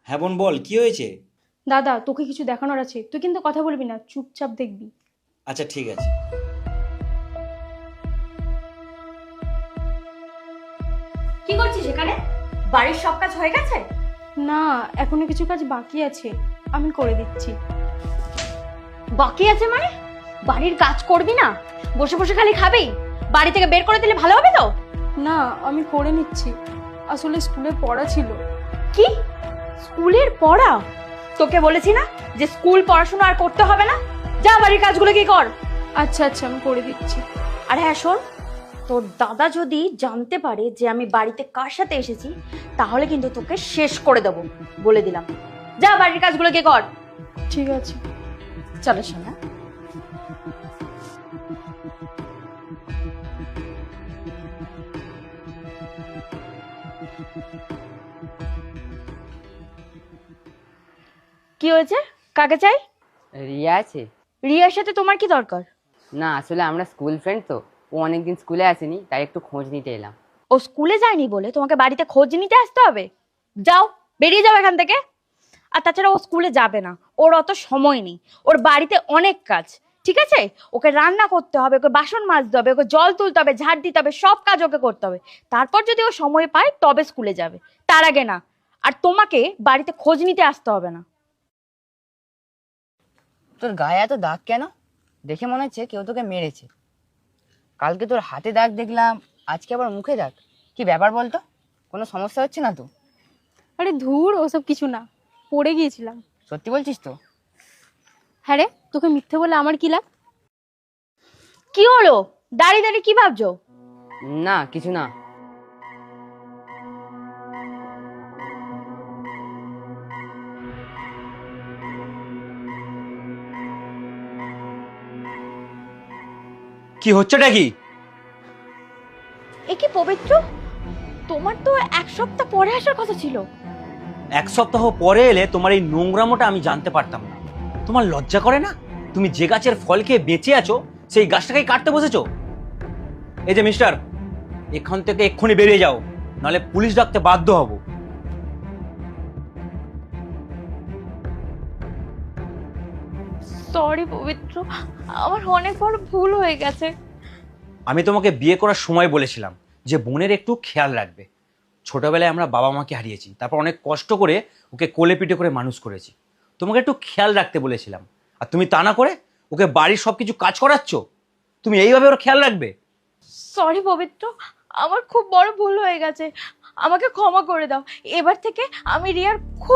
হ্যাঁ বোন, বল কি হয়েছে? দাদা, তোকে কিছু দেখানোর আছে, তুই কিন্তু কথা বলবি না, চুপচাপ দেখবি। আচ্ছা ঠিক আছে। কি করছিস এখানে? বাড়ির সব কাজ হয়ে গেছে? না, এখনো কিছু কাজ বাকি আছে, আমি করে দিচ্ছি। বাকি আছে মানে? বাড়ির কাজ করবি না? বসে বসে খালি খাবি? বাড়ি থেকে বের করে দিলে ভালো হবে তো? না, আমি করে নিচ্ছি, আসলে স্কুলে পড়া ছিল। কি? স্কুলের পড়া? তোকে বলেছি না যে স্কুল পড়াশোনা আর করতে হবে না? যা বাড়ির কাজগুলো কি কর। আচ্ছা আচ্ছা, আমি করে দিচ্ছি। আর হ্যাঁ শোন, তোর দাদা যদি জানতে পারে যে আমি বাড়িতে কার সাথে এসেছি, তাহলে কিন্তু তোকে শেষ করে দেবো, বলে দিলাম। যা বাড়ির কাজগুলো কি কর। ঠিক আছে। চলো শোনা। কি হয়েছে? কাকে চাই? রিয়া আছে? রিয়ার সাথে তোমার কি দরকার? না, আসলে আমরা স্কুল ফ্রেন্ড তো, ও অনেকদিন স্কুলে আসেনি, তাই একটু খোঁজ নিতে এলাম। ও স্কুলে যায়নি বলে তোমাকে বাড়িতে খোঁজ নিতে আসতে হবে? যাও, বেরিয়ে যাও এখান থেকে। আর তাছাড়া ও স্কুলে যাবে না, ওর অত সময় নেই। ওর বাড়িতে অনেক কাজ, ঠিক আছে? ওকে রান্না করতে হবে, ওকে বাসন মাজতে হবে, ওকে জল তুলতে হবে, ঝাড় দিতে হবে, সব কাজ ওকে করতে হবে। তারপর যদি ও সময় পায় তবে স্কুলে যাবে, তার আগে না। আর তোমাকে বাড়িতে খোঁজ নিতে আসতে হবে না। তোর গায়ে এত দাগ কেন? দেখে মনে হচ্ছে কেউ তোকে মেরেছে। কালকে তোর হাতে দাগ দেখলাম, আজকে আবার মুখে দাগ। কি ব্যাপার বলতো? কোনো সমস্যা হচ্ছে না তো? আরে ধুর, ওসব কিছু না, পড়ে গিয়েছিলাম। সত্যি বলছিস তো? হ্যাঁ রে, তোকে মিথ্যে বলে আমার কি লাভ? কি হলো? দাঁড়িয়ে দাঁড়িয়ে কি ভাবছো? না, কিছু না। কি হচ্ছেটা কি? এ কি পবিত্র, তোমার তো এক সপ্তাহ পরে আসার কথা ছিল। এক সপ্তাহ পরে এলে তোমার এই নোংরামোটা আমি জানতে পারতাম না। তোমার লজ্জা করে না? তুমি যে গাছের ফল খেয়ে বেঁচে আছো সেই গাছটাকেই কাটতে বসেছো। এই যে মিস্টার, এখান থেকে এক্ষুনি বেরিয়ে যাও, নাহলে পুলিশ ডাকতে বাধ্য হব। সরি পবিত্র, আমার অনেক বড় ভুল হয়ে গেছে। আমি তোমাকে বিয়ে করার সময় বলেছিলাম যে বোনের একটু খেয়াল রাখবে। ছোটবেলায় আমরা বাবা মাকে হারিয়েছি, তারপর অনেক কষ্ট করে ওকে কোলে পিঠে করে মানুষ করেছি। তোমাকে একটু খেয়াল রাখতে বলেছিলাম, আর তুমি তা না করে ওকে বাড়ির সব কিছু কাজ করাচ্ছ। তুমি এইভাবে ওর খেয়াল রাখবে? সরি পবিত্র, আমার খুব বড় ভুল হয়ে গেছে, আমাকে ক্ষমা করে দাও। এবার থেকে আমি রিয়ার খুব